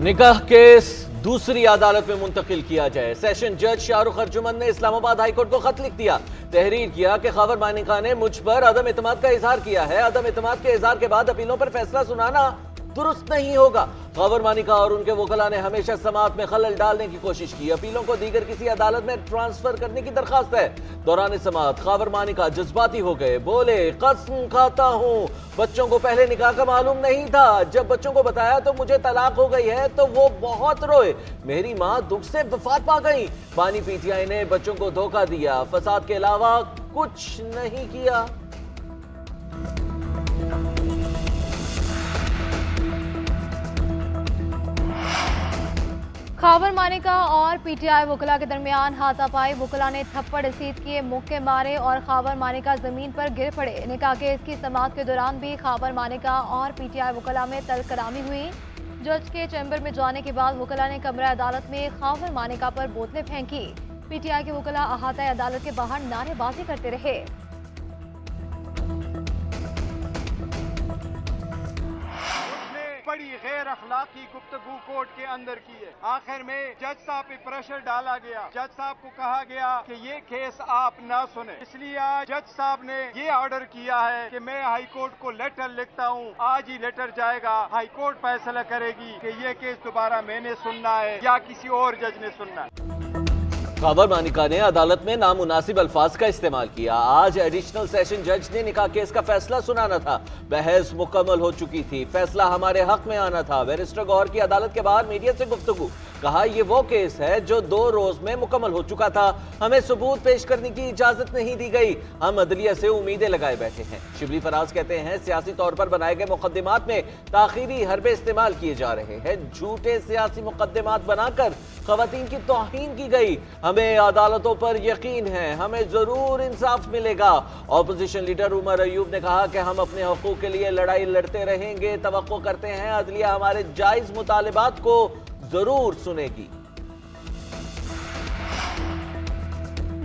निकाह केस दूसरी अदालत में मुंतकिल किया जाए। सेशन जज शाहरुख अर्जुमन ने इस्लामाबाद हाईकोर्ट को खत लिख दिया। तहरीर किया कि खबर मानिका ने मुझ पर अदम इत्मीनान का इजहार किया है। अदम इत्मीनान के इजहार के बाद अपीलों पर फैसला सुनाना दुरुस्त नहीं होगा। खबर मानिका और उनके वकला ने हमेशा समाअत में खलल डालने की कोशिश की। अपीलों को दीगर किसी अदालत में ट्रांसफर करने की दरखास्त है। दौरान समाअत खबर मानिका जज्बाती हो गए, बोले कसम खाता हूँ बच्चों को पहले निकाह का मालूम नहीं था। जब बच्चों को बताया तो मुझे तलाक हो गई है तो वो बहुत रोए। मेरी माँ दुख से वफात पा गई। बानी पीटीआई ने बच्चों को धोखा दिया, फसाद के अलावा कुछ नहीं किया। खबर मानिका और पीटीआई वकला के दरमियान हाथापाई। वकला ने थप्पड़ रसीद किए, मुक्के मारे और खबर मानिका जमीन पर गिर पड़े। निकाह केस की समाअत के दौरान भी खबर मानिका और पीटीआई वकला में तलकरामी हुई। जज के चैम्बर में जाने के बाद वकला ने कमरा अदालत में खबर मानिका पर बोतलें फेंकी। पीटीआई के वकला अहाता अदालत के बाहर नारेबाजी करते रहे। बड़ी गैर अखलाकी गुफ्तगू कोर्ट के अंदर की है। आखिर में जज साहब पे प्रेशर डाला गया। जज साहब को कहा गया कि ये केस आप ना सुने, इसलिए आज जज साहब ने ये ऑर्डर किया है कि मैं हाई कोर्ट को लेटर लिखता हूँ। आज ही लेटर जाएगा, हाई कोर्ट फैसला करेगी कि ये केस दोबारा मैंने सुनना है या किसी और जज ने सुनना है। खबर मानिका ने अदालत में नामुनासिब अल्फाज का इस्तेमाल किया। आज एडिशनल सेशन जज ने निकाह केस का फैसला सुनाना था। बहस मुकम्मल हो चुकी थी, फैसला हमारे हक में आना था। बैरिस्टर गौहर की अदालत के बाहर मीडिया से गुफ्तगू, कहा ये वो केस है जो 2 रोज में मुकम्मल हो चुका था। हमें सबूत पेश करने की इजाजत नहीं दी गई। हम अदलिया से उम्मीदें लगाए बैठे हैं। शिबली फराज कहते हैं सियासी तौर पर बनाए गए मुकदमात में ताखीरी हरबे इस्तेमाल किए जा रहे हैं। झूठे सियासी मुकदमात बनाकर खवातीन की तौहीन की गई। हमें अदालतों पर यकीन है, हमें जरूर इंसाफ मिलेगा। ऑपोजिशन लीडर उमर अयूब ने कहा कि हम अपने हकूक के लिए लड़ाई लड़ते रहेंगे। तवक्को करते हैं अदलिया हमारे जायज मुतालिबात को जरूर सुनेगी।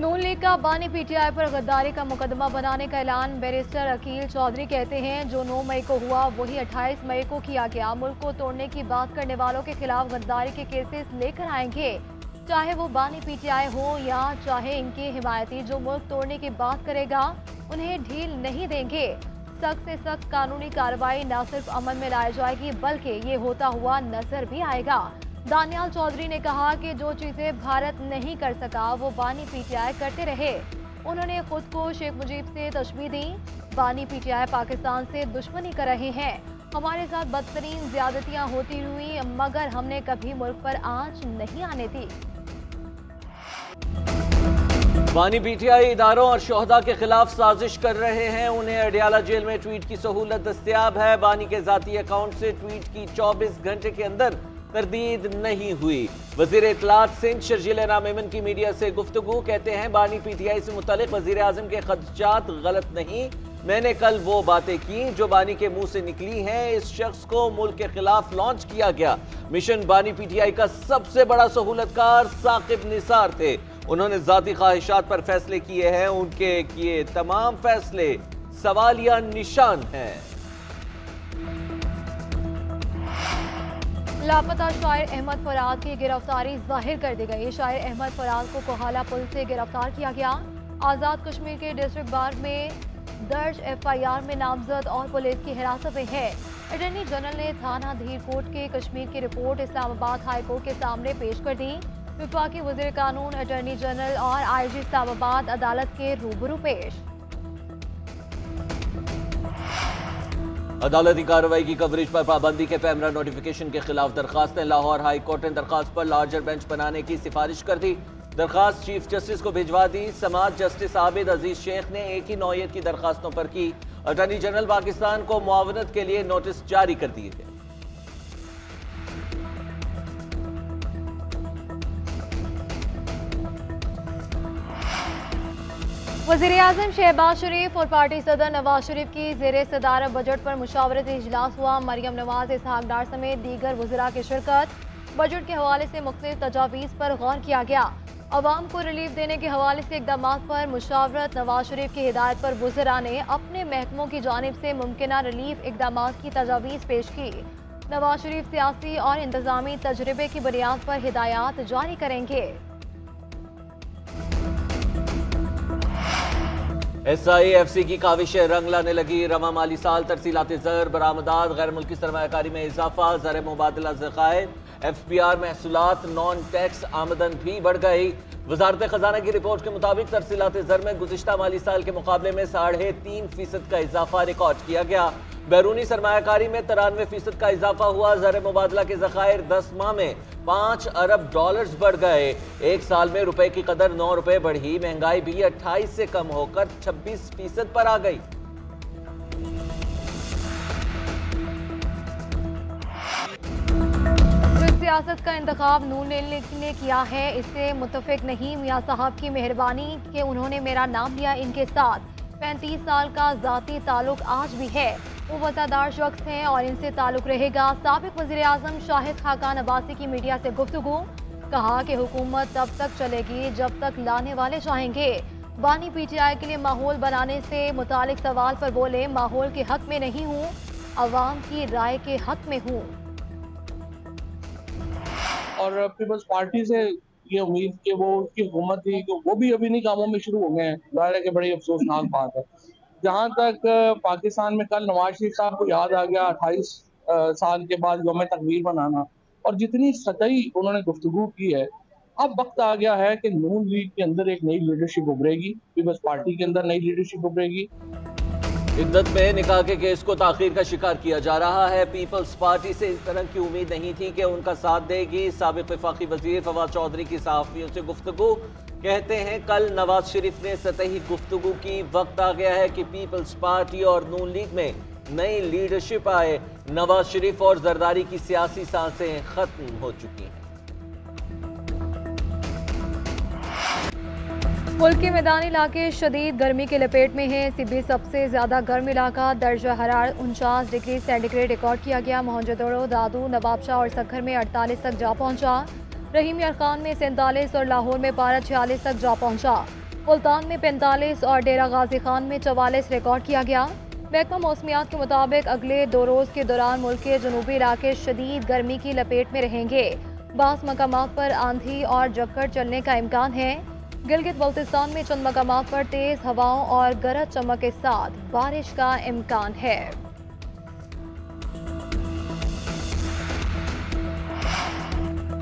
नून लीग का बानी पीटीआई पर गद्दारी का मुकदमा बनाने का ऐलान। बैरिस्टर अकील चौधरी कहते हैं जो 9 मई को हुआ वही 28 मई को किया गया। मुल्क को तोड़ने की बात करने वालों के खिलाफ गद्दारी के केसेस लेकर आएंगे, चाहे वो बानी पीटीआई हो या चाहे इनके हिमायती। जो मुल्क तोड़ने की बात करेगा उन्हें ढील नहीं देंगे। सख्त से सख्त कानूनी कार्रवाई न सिर्फ अमल में लाई जाएगी बल्कि ये होता हुआ नजर भी आएगा। दानियाल चौधरी ने कहा कि जो चीजें भारत नहीं कर सका वो बानी पीटीआई करते रहे। उन्होंने खुद को शेख मुजीब से तशबीह दी। बानी पीटीआई पाकिस्तान से दुश्मनी कर रहे हैं। हमारे साथ बदतरीन ज्यादतियां होती हुई मगर हमने कभी मुल्क पर आंच नहीं आने दी। बानी पीटीआई इदारों और शोहदा के खिलाफ साजिश कर रहे हैं। उन्हें अडियाला जेल में ट्वीट की सहूलत दस्तयाब है। बानी के जाती अकाउंट से ट्वीट की 24 घंटे के अंदर तरदीद नहीं हुई। वजीर इत्तलात सिंध शर्जील राम मेमन की मीडिया से गुफ्तगू, कहते हैं बानी पीटीआई से मुतालिक वजीर आजम के खदशात गलत नहीं। मैंने कल वो बातें की जो बानी के मुंह से निकली हैं। इस शख्स को मुल्क के खिलाफ लॉन्च किया गया। मिशन बानी पीटीआई का सबसे बड़ा सहूलतकार साकिब निसार थे। उन्होंने जाती ख्वाहिशात पर फैसले किए हैं। उनके किए तमाम फैसले सवालिया निशान हैं। लापता शायर अहमद फराद की गिरफ्तारी जाहिर कर दी गई। शायर अहमद फराद को कोहाला पुल से गिरफ्तार किया गया। आज़ाद कश्मीर के डिस्ट्रिक्ट बार में दर्ज FIR में नामजद और पुलिस की हिरासत में है। अटॉर्नी जनरल ने थाना धीरकोट के कश्मीर की रिपोर्ट इस्लामाबाद हाई कोर्ट के सामने पेश कर दी। विफाकी वज़ीर कानून, अटॉर्नी जनरल और IG इस्लामाबाद अदालत के रूबरू पेश। अदालती कार्रवाई की कवरेज पर पाबंदी के पैमरा नोटिफिकेशन के खिलाफ दरखास्तें। लाहौर हाई कोर्ट ने दरखास्त पर लार्जर बेंच बनाने की सिफारिश कर दी। दरखास्त चीफ जस्टिस को भिजवा दी। समाज जस्टिस आबिद अजीज शेख ने एक ही नौयत की दरखास्तों पर की। अटॉर्नी जनरल पाकिस्तान को मुआवनत के लिए नोटिस जारी कर दिए गए। वज़ीर-ए-आज़म शहबाज शरीफ और पार्टी सदर नवाज शरीफ की ज़ेरे सदारत बजट पर मुशावरती इजलास हुआ। मरियम नवाज, इसहाक डार समेत दीगर वज़रा की शिरकत। बजट के हवाले से मुख्तलिफ तजावीज़ पर गौर किया गया। अवाम को रिलीफ देने के हवाले से इक़दामात पर मुशावरत। नवाज शरीफ की हिदायत पर वज़रा ने अपने महकमों की जानिब से मुमकिन रिलीफ इक़दामात की तजावीज़ पेश की। नवाज शरीफ सियासी और इंतजामी तजर्बे की बुनियाद पर हिदायत जारी करेंगे। SIFC की काविशें रंग लाने लगी। रवा माली साल तरसीलात ज़र, बरामदात, गैर मुल्की सरमायाकारी में इजाफा, ज़र मुबादला ज़खायर, FPR महसूलात, नॉन टैक्स आमदन भी बढ़ गई। वजारत खजाना की रिपोर्ट के मुताबिक तरसीलात ज़र में गुज़िश्ता माली साल के मुकाबले में 3.5% का इजाफा रिकॉर्ड किया गया। बैरूनी सरमायाकारी में 93% का इजाफा हुआ। ज़र मुबादला के ज़खायर 10 माह में $5 अरब बढ़ गए। एक साल में रुपए की कदर 9 रुपए बढ़ी। महंगाई भी 28 से कम होकर 26% पर आ गई। सियासत का इंतखाब नून लीग ने किया है, इससे मुतफिक नहीं। मियां साहब की मेहरबानी कि उन्होंने मेरा नाम लिया। इनके साथ 35 साल का जाती ताल्लुक आज भी है। वो वफादार शख्स हैं और इनसे ताल्लुक रहेगा। साबिक वज़ीर आज़म शाहिद खाकान अब्बासी की मीडिया से गुफ्तगू, कहा कि हुकूमत तब तक चलेगी जब तक लाने वाले चाहेंगे। बानी PTI के लिए माहौल बनाने से मुतालिक सवाल पर बोले, माहौल के हक में नहीं हूँ, अवाम की राय के हक में हूँ। और पीपल्स पार्टी से ये उम्मीद कि वो उसकी हुकूमत थी कि वो भी अभी नहीं कामों में शुरू हो गए हैं, जाहिर है कि बड़ी अफसोसनाक बात है। जहाँ तक पाकिस्तान में कल नवाज शरीफ साहब को याद आ गया 28 साल के बाद यौम तकबीर बनाना, और जितनी सतही उन्होंने गुफ्तगू की है, अब वक्त आ गया है कि नून लीग के अंदर एक नई लीडरशिप उभरेगी, पीपल्स पार्टी के अंदर नई लीडरशिप उभरेगी। इद्दत में निकाह के केस को ताखीर का शिकार किया जा रहा है। पीपल्स पार्टी से इस तरह की उम्मीद नहीं थी कि उनका साथ देगी। साबिक वफाकी वजीर फवाद चौधरी की सहाफियों से गुफ्तगू, कहते हैं कल नवाज शरीफ ने सतही गुफ्तगू की। वक्त आ गया है कि पीपल्स पार्टी और नून लीग में नई लीडरशिप आए। नवाज शरीफ और जरदारी की सियासी सांसें खत्म हो चुकी हैं। मुल्क के मैदानी इलाके शदीद गर्मी के लपेट में हैं। सिबी सबसे ज्यादा गर्म इलाका, दर्जा हरारत 49 डिग्री सेंटीग्रेड रिकॉर्ड किया गया। मोहनजोदड़ो, दादू, नवाबशाह और सखर में 48 तक जा पहुंचा। रहीम यार खान में 47 और लाहौर में पारा 46 तक जा पहुंचा। मुल्तान में 45 और डेरा गाजी खान में 44 रिकॉर्ड किया गया। महकमा मौसमियात के मुताबिक अगले 2 रोज़ के दौरान मुल्क के जनूबी इलाके शदीद गर्मी की लपेट में रहेंगे। बास मकामात पर आंधी और झक्कड़ चलने का इम्कान है। गिलगित बल्तिस्तान में चंद मकामात पर तेज हवाओं और गरज चमक के साथ बारिश का इम्कान है।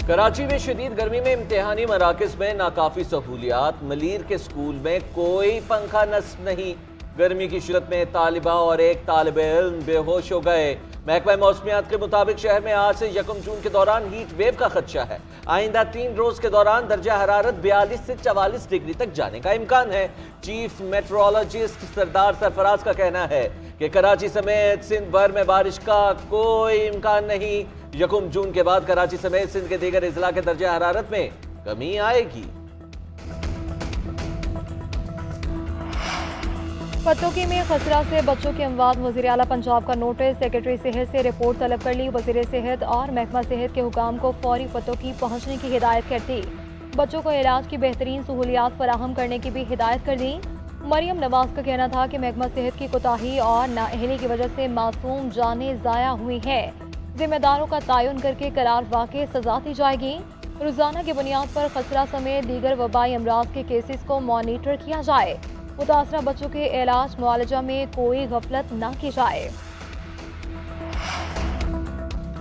कराची में शदीद गर्मी में इम्तिहानी मराकज़ में नाकाफी सहूलियात। मलीर के स्कूल में कोई पंखा नस्ब नहीं। गर्मी की शिद्दत में तालिबा और एक तालिब इल्म बेहोश हो गए। महकमा मौसमियात के मुताबिक शहर में आज से 1 जून के दौरान हीट वेव का खदशा है। आइंदा 3 रोज के दौरान दर्जा हरारत 42 से 44 डिग्री तक जाने का इम्कान है। चीफ मेट्रोलॉजिस्ट सरदार सरफराज का कहना है कि कराची समेत सिंध भर में बारिश का कोई इम्कान नहीं। 1 जून के बाद कराची समेत सिंध के दीगर अजला के दर्जा हरारत में कमी आएगी। पतोकी में खसरा से बच्चों की अमवात, वज़ीर आला पंजाब का नोटिस। सेक्रेटरी सेहत से रिपोर्ट तलब कर ली। वज़ीर सेहत और महकमा सेहत के हुकाम को फौरी पतोकी पहुँचने की हिदायत कर दी। बच्चों को इलाज की बेहतरीन सहूलियात फराहम करने की भी हिदायत कर दी। मरियम नवाज का कहना था कि महकमा सेहत की कोताही और नाअहली की वजह से मासूम जानें ज़ाया हुई है। जिम्मेदारों का तयन करके करार वाक़ई सजा दी जाएगी। रोज़ाना की बुनियाद पर खसरा समेत दीगर वबाई अमराज के केसेस को मॉनिटर किया जाए। मुतासरा बच्चों के इलाज मुआलजा में कोई गफलत न की जाए।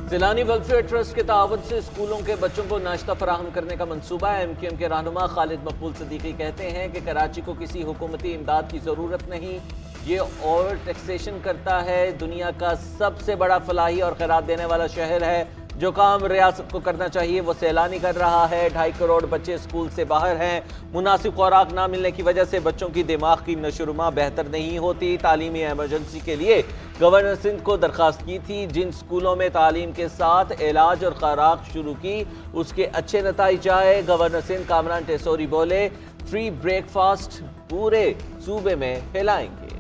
जिलानी वेलफेयर ट्रस्ट के तावुन से स्कूलों के बच्चों को नाश्ता फराहम करने का मंसूबा है। MQM के रहनुमा खालिद मकबूल सदीकी कहते हैं कि कराची को किसी हुकूमती इमदाद की ज़रूरत नहीं। ये ओवर टैक्सेशन करता है। दुनिया का सबसे बड़ा फलाही और खैरात देने वाला शहर है। जो काम रियासत को करना चाहिए वो सैलानी कर रहा है। 2.5 करोड़ बच्चे स्कूल से बाहर हैं। मुनासिब खुराक ना मिलने की वजह से बच्चों की दिमाग की नशोनुमा बेहतर नहीं होती। तालीमी एमरजेंसी के लिए गवर्नर सिंध को दरख्वास्त की थी। जिन स्कूलों में तालीम के साथ इलाज और खुराक शुरू की उसके अच्छे नताइज आए। गवर्नर सिंध कामरान टेसोरी बोले, फ्री ब्रेकफास्ट पूरे सूबे में फैलाएंगे।